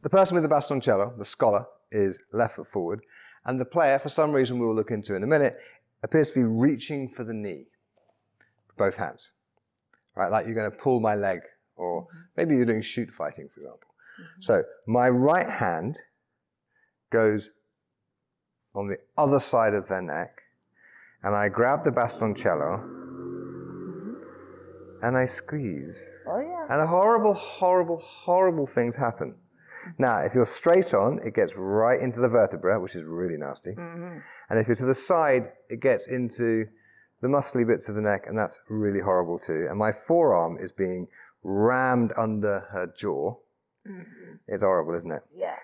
the person with the bastoncello, the scholar, is left foot forward, and the player, for some reason we will look into in a minute, appears to be reaching for the knee with both hands. Right, like you're going to pull my leg, or maybe you're doing shoot fighting, for example. So my right hand goes on the other side of their neck, and I grab the bastoncello, and I squeeze. Oh, yeah. And horrible, horrible, horrible things happen. Now, if you're straight on, it gets right into the vertebra, which is really nasty. And if you're to the side, it gets into the muscly bits of the neck, and that's really horrible too. And my forearm is being rammed under her jaw. It's horrible, isn't it? Yeah.